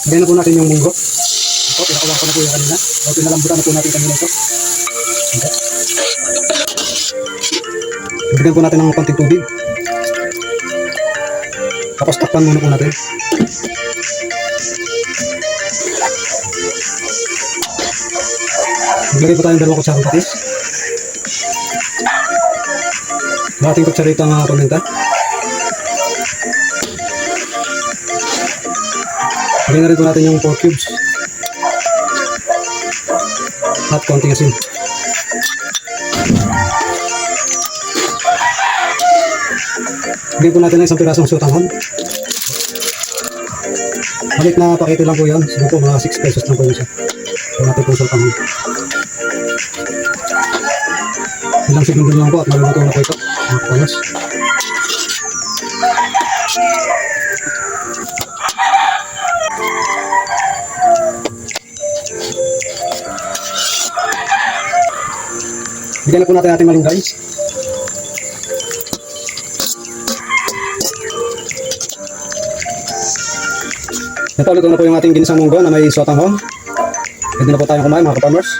Lagyan na po natin yung munggo. Ito, pinakawa ko na po yung kanina. O, pinalambutan na po natin kanina ito. Okay. Bigyan po natin ng konting tubig. Tapos takpan muna po natin. Maglagay po tayo ng 2 kutsarang patis. Dating kutsaritang paminta. Lagyan na rin po natin yung 4 cubes. At konting asin. Lagyan po natin ng isang pirasong sotanghon. Malit na pakete lang po yan. Siguro po mga 6 pesos lang po yun siya. So natin po sotanghon. Ilang segundo lang po at maluluto na po ito. Panos. Bigyan na po natin ating malunggay. Ito, luto na po yung ating ginisang munggo na may sotanghon. Pwede na po tayong kumain mga ka-farmers.